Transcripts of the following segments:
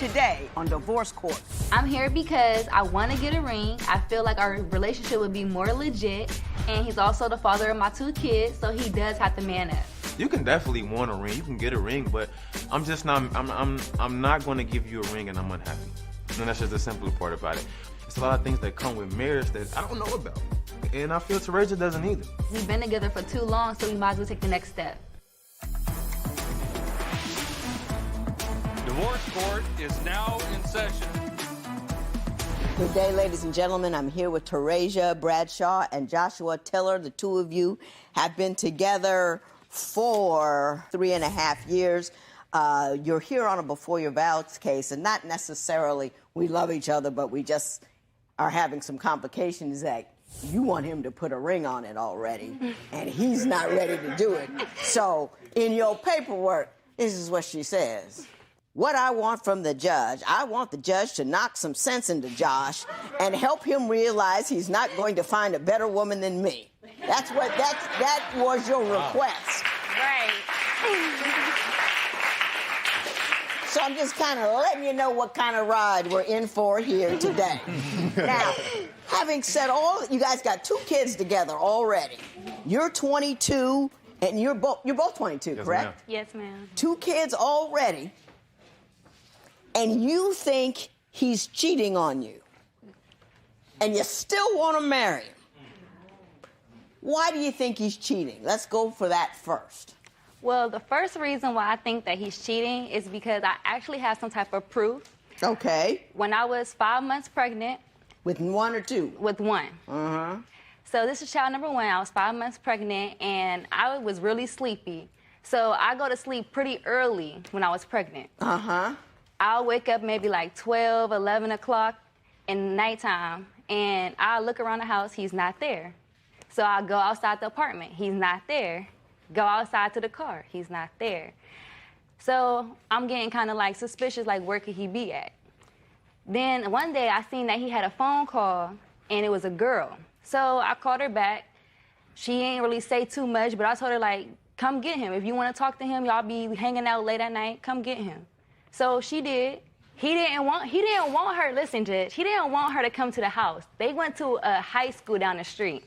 today on Divorce Court. I'm here because I want to get a ring. I feel like our relationship would be more legit, and he's also the father of my 2 kids, so he does have to man up. You can definitely want a ring. You can get a ring, but I'm just not. I'm not going to give you a ring, and I'm unhappy. And that's just the simpler part about it. It's a lot of things that come with marriage that I don't know about, and I feel Teresa doesn't either. We've been together for too long, so we might as well take the next step. Divorce Court is now in session. Good day, ladies and gentlemen. I'm here with Teresa Bradshaw and Joshua Tiller. The 2 of you have been together for 3.5 years. You're here on a before your vows case, and not necessarily we love each other, but we just are having some complications that you want him to put a ring on it already, and he's not ready to do it. So in your paperwork, this is what she says. What I want from the judge, I want the judge to knock some sense into Josh and help him realize he's not going to find a better woman than me. That was your request. Right. So I'm just kind of letting you know what kind of ride we're in for here today. Now, having said all, you guys got 2 kids together already. You're 22 and you're both 22, Yes, correct? ma'am. Yes, ma'am. 2 kids already, and you think he's cheating on you, and you still want to marry him. Why do you think he's cheating? Let's go for that first. Well, the first reason why I think that he's cheating is because I actually have some type of proof. Okay. When I was 5 months pregnant. With 1 or 2? With 1. Uh-huh. So this is child number 1. I was 5 months pregnant, and I was really sleepy. So I go to sleep pretty early when I was pregnant. Uh-huh. I'll wake up maybe like 12, 11 o'clock in the nighttime, and I'll look around the house. He's not there. So I'll go outside the apartment. He's not there. Go outside to the car. He's not there. So I'm getting kind of like suspicious, like where could he be at? Then one day I seen that he had a phone call, and it was a girl. So I called her back. She ain't really say too much, but I told her, like, come get him. If you want to talk to him, y'all be hanging out late at night, come get him. So she did. He didn't want her, listen, Judge, he didn't want her to come to the house. They went to a high school down the street.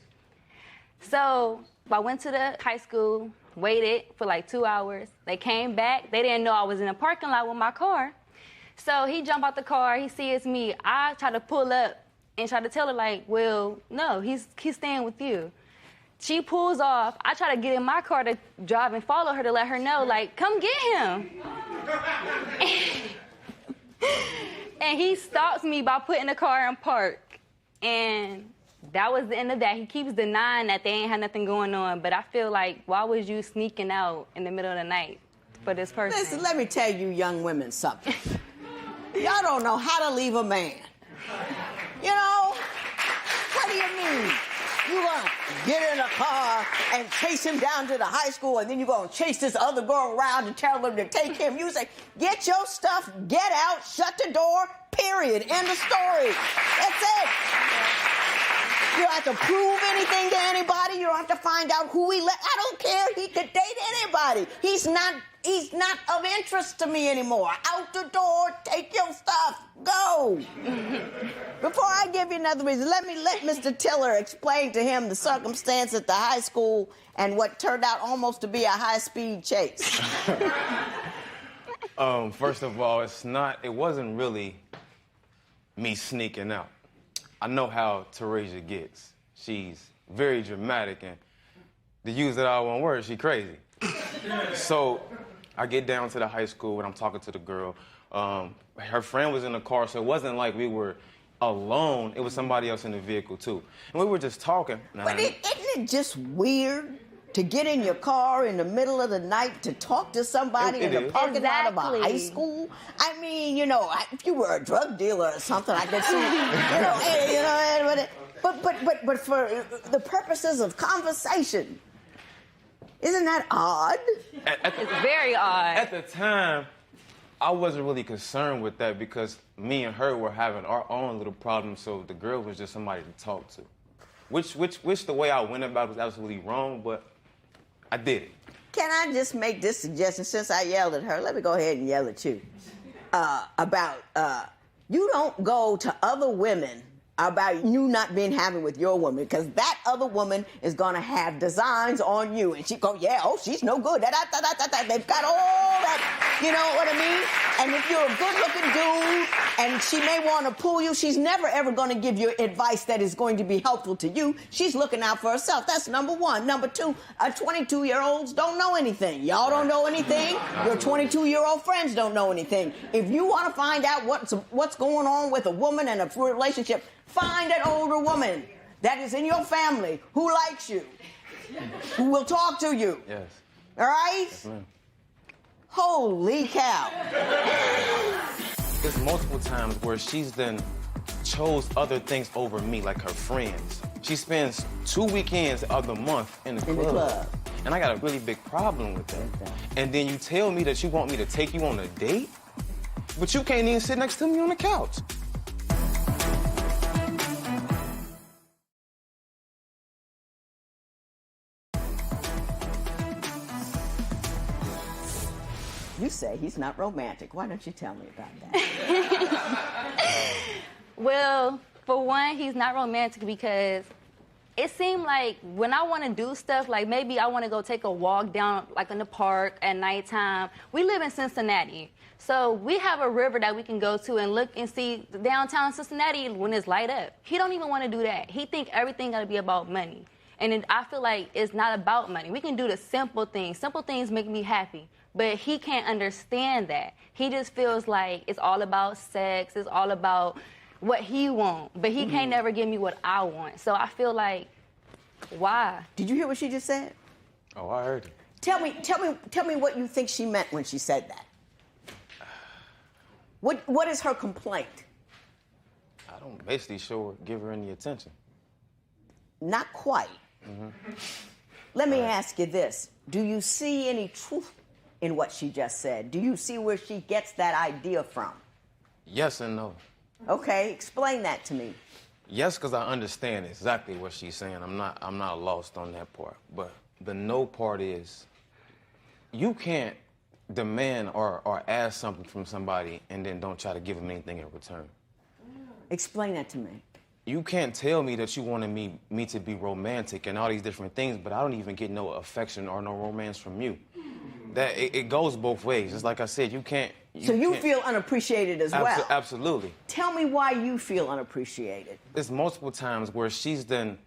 So I went to the high school, waited for like 2 hours. They came back. They didn't know I was in a parking lot with my car. So he jumped out the car. He sees me. I try to pull up and try to tell her, like, well, no, he's staying with you. She pulls off. I try to get in my car to drive and follow her to let her know, like, come get him. And he stops me by putting the car in park. And that was the end of that. He keeps denying that they ain't had nothing going on, but I feel like, why was you sneaking out in the middle of the night for this person? Listen, let me tell you young women something. Y'all don't know how to leave a man. You know? What do you mean? You gonna get in a car and chase him down to the high school, and then you gonna chase this other girl around and tell them to take him. You say, get your stuff, get out, shut the door, period. End of story. That's it. You don't have to prove anything to anybody. You don't have to find out who he let. I don't care. He could date anybody. He's not of interest to me anymore. Out the door, take your stuff, go. Before I give you another reason, let Mr. Tiller explain to him the circumstance at the high school and what turned out almost to be a high-speed chase. First of all, it wasn't really me sneaking out. I know how Teresa gets. She's very dramatic, and to use that all one word, she crazy. So I get down to the high school and I'm talking to the girl. Her friend was in the car, so it wasn't like we were alone. It was somebody else in the vehicle too. And we were just talking. But isn't it just weird to get in your car in the middle of the night to talk to somebody in the parking lot of a high school? I mean, you know, if you were a drug dealer or something, I could see, but for the purposes of conversation, isn't that odd? It's very odd. At the time, I wasn't really concerned with that because me and her were having our own little problems, so the girl was just somebody to talk to. Which the way I went about it was absolutely wrong, but I did it. Can I just make this suggestion? Since I yelled at her, let me go ahead and yell at you. about you don't go to other women about you not being happy with your woman, because that other woman is going to have designs on you. And she go, yeah, oh, she's no good. They've got all that, you know what I mean? And if you're a good-looking dude and she may want to pull you, she's never, ever going to give you advice that is going to be helpful to you. She's looking out for herself. That's number one. Number two, 22-year-olds don't know anything. Y'all don't know anything. Your 22-year-old friends don't know anything. If you want to find out what's going on with a woman and a relationship, find an older woman that is in your family who likes you, who will talk to you. Yes. All right? Yes, ma'am. Holy cow. There's multiple times where she's then chose other things over me, like her friends. She spends 2 weekends of the month in the club. And I got a really big problem with that. And then you tell me that you want me to take you on a date, but you can't even sit next to me on the couch. You say he's not romantic. Why don't you tell me about that? Well, for one, he's not romantic because it seemed like when I want to do stuff, like maybe I want to go take a walk down, like in the park at nighttime. We live in Cincinnati, so we have a river that we can go to and look and see downtown Cincinnati when it's light up. He don't even want to do that. He think everything got to be about money. And I feel like it's not about money. We can do the simple things. Simple things make me happy. But he can't understand that. He just feels like it's all about sex. It's all about what he wants. But he can't never give me what I want. So I feel like, why? Did you hear what she just said? Oh, I heard it. Tell me what you think she meant when she said that. What is her complaint? I don't basically give her any attention. Not quite. Let me ask you this. Do you see any truth in what she just said? Do you see where she gets that idea from? Yes and no. Okay, explain that to me. Yes, because I understand exactly what she's saying. I'm not lost on that part. But the no part is, you can't demand or ask something from somebody and then don't try to give them anything in return. Explain that to me. You can't tell me that you wanted me to be romantic and all these different things, but I don't even get no affection or no romance from you. That it goes both ways. It's like I said, you can't. So you feel unappreciated as well? Absolutely. Tell me why you feel unappreciated. There's multiple times where she's then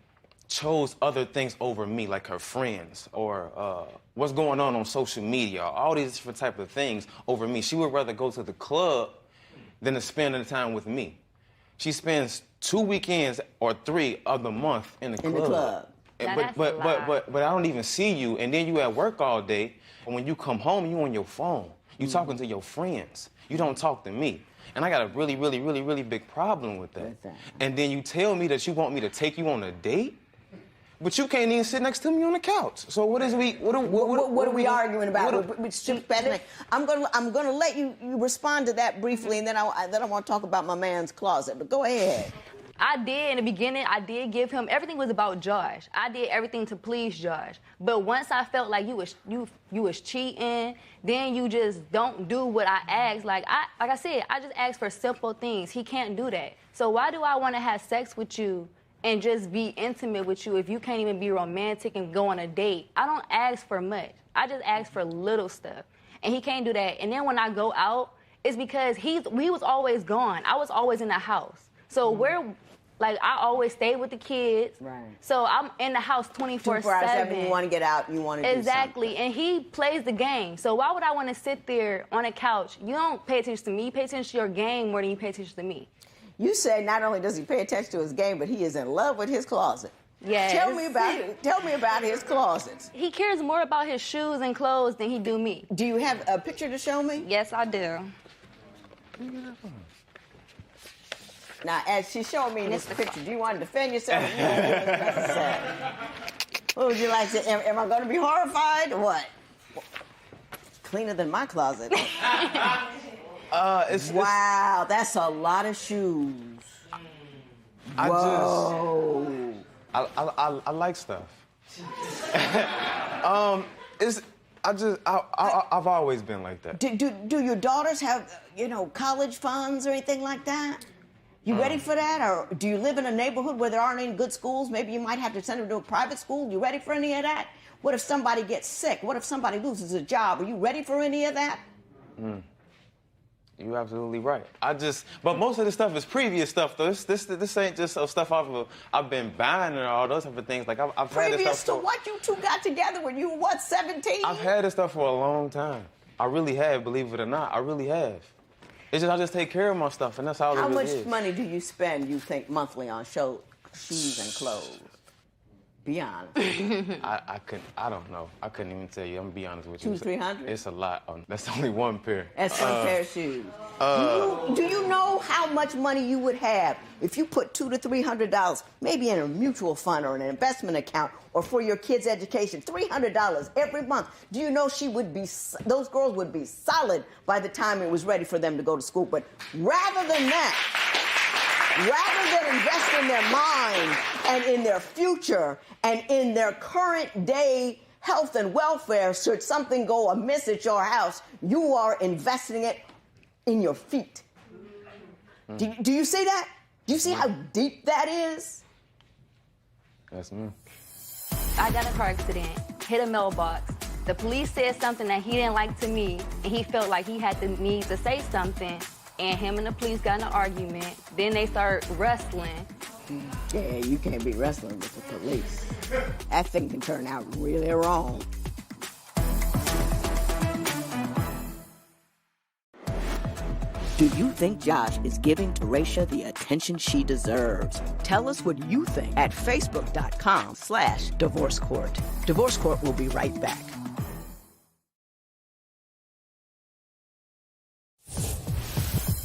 chose other things over me, like her friends or what's going on social media, all these different type of things over me. She would rather go to the club than to spend the time with me. She spends 2 weekends or 3 of the month in the club. But I don't even see you, and then you at work all day. And when you come home, you on your phone. You talking to your friends. You don't talk to me. And I got a really, really, really, really big problem with that. And then you tell me that you want me to take you on a date, but you can't even sit next to me on the couch. So what are we arguing about? I'm gonna let you respond to that briefly, and then I want to talk about my man's closet. But go ahead. I did in the beginning. I did give him everything was about Josh. I did everything to please Josh. But once I felt like you was cheating, then you just don't do what I asked. Like I said, I just asked for simple things. He can't do that. So why do I want to have sex with you and just be intimate with you if you can't even be romantic and go on a date? I don't ask for much. I just ask for little stuff. And he can't do that. And then when I go out, it's because he was always gone. I was always in the house. So I always stay with the kids. Right. So I'm in the house 24/7. 24/7. You want to get out. You want to do something. Exactly. And he plays the game. So why would I want to sit there on a couch? You don't pay attention to me. You pay attention to your game more than you pay attention to me. You say not only does he pay attention to his game, but he is in love with his closet. Yes. Tell me about his closets. He cares more about his shoes and clothes than he do me. Do you have a picture to show me? Yes, I do. Now, as she's showing me this picture, do you want to defend yourself? What would you like to say? Am I going to be horrified or what? Cleaner than my closet. Wow, that's a lot of shoes. I like stuff. I've always been like that. Do your daughters have, college funds or anything like that? You ready for that? Or do you live in a neighborhood where there aren't any good schools? Maybe you might have to send them to a private school. You ready for any of that? What if somebody gets sick? What if somebody loses a job? Are you ready for any of that? You're absolutely right. But most of the stuff is previous stuff, though. This ain't just stuff I've been buying and all those type of things. Like I've had this stuff. Previous to what? You two got together when you were, 17? I've had this stuff for a long time. I really have, believe it or not. I really have. It's just I just take care of my stuff, and that's all it really is. How much money do you spend, you think, monthly on shoes and clothes? Be honest. I don't know. I couldn't even tell you. I'm gonna be honest with you. $200-300? It's a lot. That's only one pair. That's one pair of shoes. Do you know how much money you would have if you put $200 to $300, maybe in a mutual fund or an investment account, or for your kids' education? $300 every month. Do you know those girls would be solid by the time it was ready for them to go to school? But rather than invest in their mind and in their future and in their current day health and welfare, should something go amiss at your house, you are investing it in your feet. Do you see that? Do you see how deep that is? That's me. I got in a car accident, hit a mailbox. The police said something that he didn't like to me, and he felt like he had the need to say something. And him and the police got in an argument. Then they start wrestling. Yeah, you can't be wrestling with the police. That thing can turn out really wrong. Do you think Josh is giving Teresa the attention she deserves? Tell us what you think at facebook.com/Divorce Court. Divorce Court will be right back.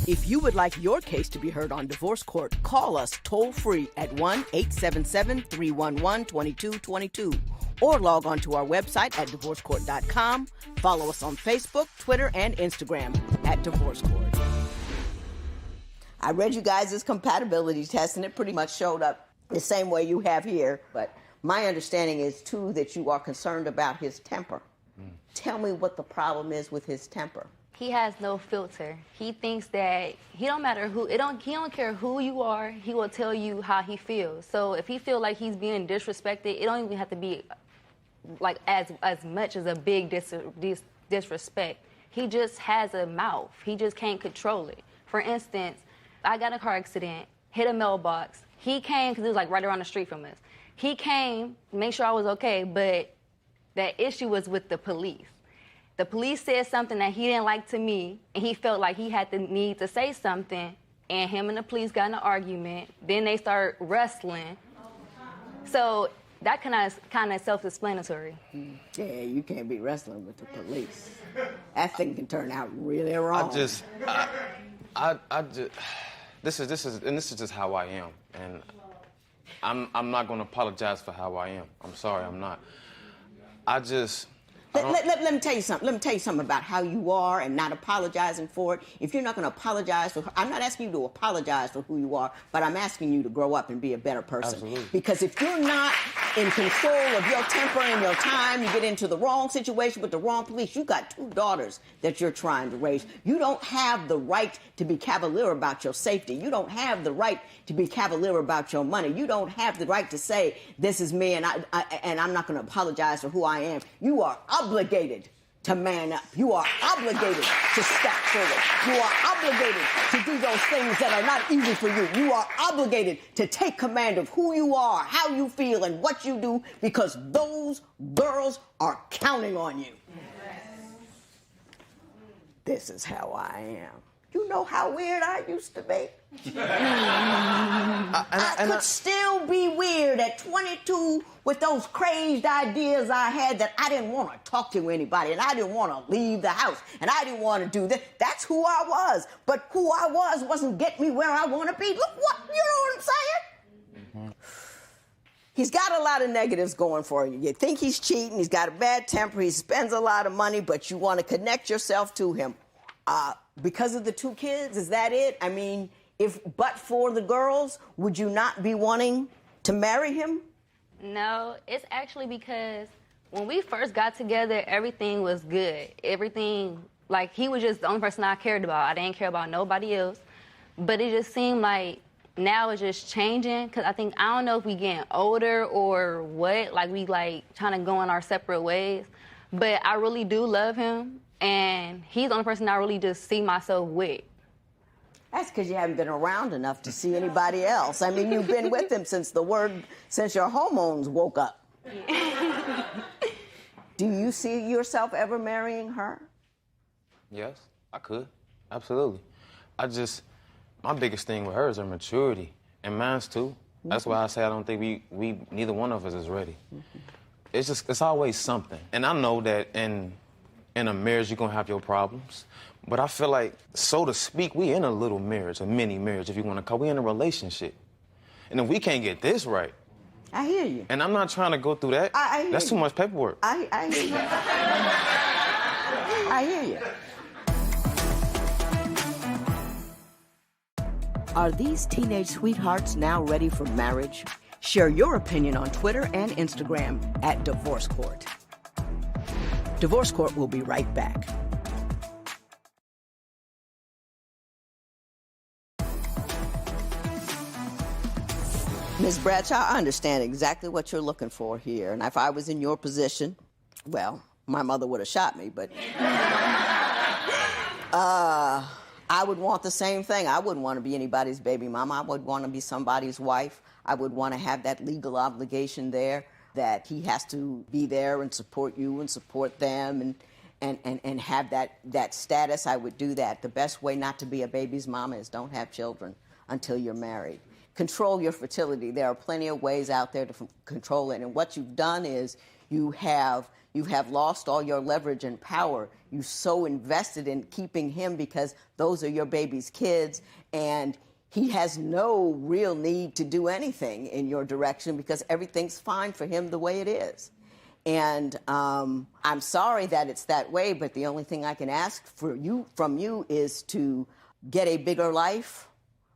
If you would like your case to be heard on Divorce Court, call us toll-free at 1-877-311-2222 or log on to our website at divorcecourt.com. Follow us on Facebook, Twitter, and Instagram at Divorce Court. I read you guys' compatibility test, and it pretty much showed up the same way you have here. But my understanding is, too, that you are concerned about his temper. Tell me what the problem is with his temper. He has no filter. He thinks that he don't matter who, he don't care who you are, he will tell you how he feels. So if he feel like he's being disrespected, it don't even have to be like as much as a big disrespect. He just has a mouth. He just can't control it. For instance, I got in a car accident, hit a mailbox. He came, because it was like right around the street from us. He came, make sure I was okay, but that issue was with the police. The police said something that he didn't like to me, and he felt like he had the need to say something, and him and the police got in an argument. Then they start wrestling. So that kind of self-explanatory. Yeah, you can't be wrestling with the police. That thing can turn out really wrong. This is just how I am, and I'm not going to apologize for how I am. I'm sorry, I'm not. Let me tell you something. Let me tell you something about how you are and not apologizing for it. If you're not going to apologize for, I'm not asking you to apologize for who you are, but I'm asking you to grow up and be a better person. Absolutely. Because if you're not in control of your temper and your time, you get into the wrong situation with the wrong police. You got 2 daughters that you're trying to raise. You don't have the right to be cavalier about your safety. You don't have the right to be cavalier about your money. You don't have the right to say, this is me and I'm not going to apologize for who I am. You are obligated to man up. You are obligated to step forward. You are obligated to do those things that are not easy for you. You are obligated to take command of who you are, how you feel, and what you do, because those girls are counting on you. This is how I am. You know how weird I used to be? I could still be weird at 22 with those crazed ideas I had that I didn't want to talk to anybody, and I didn't want to leave the house, and I didn't want to do this. That's who I was. But who I was wasn't getting me where I want to be. Look what, you know what I'm saying? Mm-hmm. He's got a lot of negatives going for you. You think he's cheating, he's got a bad temper, he spends a lot of money, but you want to connect yourself to him. Because of the 2 kids, is that it? I mean, but for the girls, would you not be wanting to marry him? No, it's actually because When we first got together, everything was good. Everything, like, he was just the only person I cared about. I didn't care about nobody else. But it just seemed like now it's just changing, because I don't know if we getting older or what, like we like trying to go in our separate ways. But I really do love him, and he's the only person I really just see myself with. That's because you haven't been around enough to see anybody else. I mean, you've been with him since your hormones woke up. Do you see yourself ever marrying her? Yes, I could. Absolutely. My biggest thing with her is her maturity, and mine's too. Mm-hmm. That's why I say I don't think we neither one of us is ready. Mm-hmm. It's always something. And I know that in a marriage you're gonna have your problems, but I feel like, so to speak, we in a little marriage, a mini marriage, if you wanna call. We in a relationship. And if we can't get this right, I hear you. And I'm not trying to go through that. That's too much paperwork. I hear you. I hear you. Are these teenage sweethearts now ready for marriage? Share your opinion on Twitter and Instagram at Divorce Court. Divorce Court will be right back. Ms. Bradshaw, I understand exactly what you're looking for here. And if I was in your position, well, my mother would have shot me, but I would want the same thing. I wouldn't want to be anybody's baby mama. I would want to be somebody's wife. I would want to have that legal obligation there, that he has to be there and support you and support them and have that status. I would do that. The best way not to be a baby's mama is don't have children until you're married. Control your fertility. There are plenty of ways out there to control it. And what you've done is you have lost all your leverage and power. You so invested in keeping him because those are your baby's kids, and he has no real need to do anything in your direction because everything's fine for him the way it is. And I'm sorry that it's that way, but the only thing I can ask from you is to get a bigger life.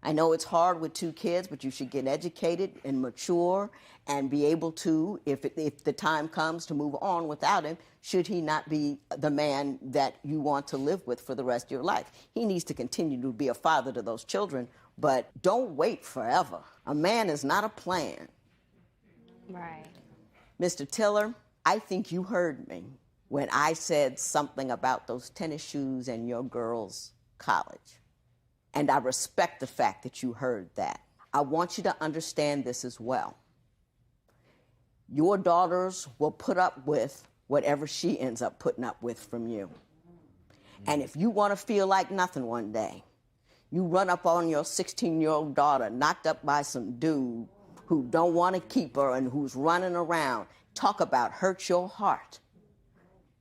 I know it's hard with 2 kids, but you should get educated and mature and be able to, if the time comes, to move on without him, should he not be the man that you want to live with for the rest of your life. He needs to continue to be a father to those children, but don't wait forever. A man is not a plan. Right. Mr. Tiller, I think you heard me when I said something about those tennis shoes and your girl's college. And I respect the fact that you heard that. I want you to understand this as well. Your daughters will put up with whatever she ends up putting up with from you. And if you want to feel like nothing one day, you run up on your 16-year-old daughter knocked up by some dude who don't want to keep her and who's running around. Talk about hurt your heart.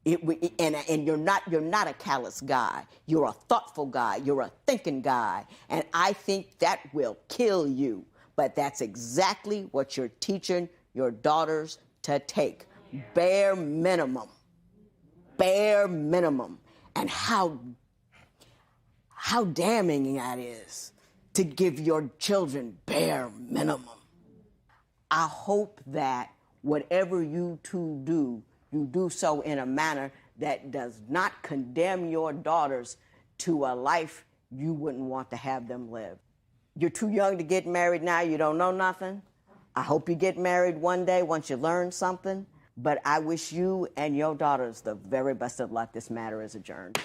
And you're not a callous guy. You're a thoughtful guy. You're a thinking guy. And I think that will kill you. But that's exactly what you're teaching your daughters to take. Bare minimum. Bare minimum. And how damning that is to give your children bare minimum. I hope that whatever you two do, you do so in a manner that does not condemn your daughters to a life you wouldn't want to have them live. You're too young to get married now. You don't know nothing. I hope you get married one day once you learn something. But I wish you and your daughters the very best of luck. This matter is adjourned.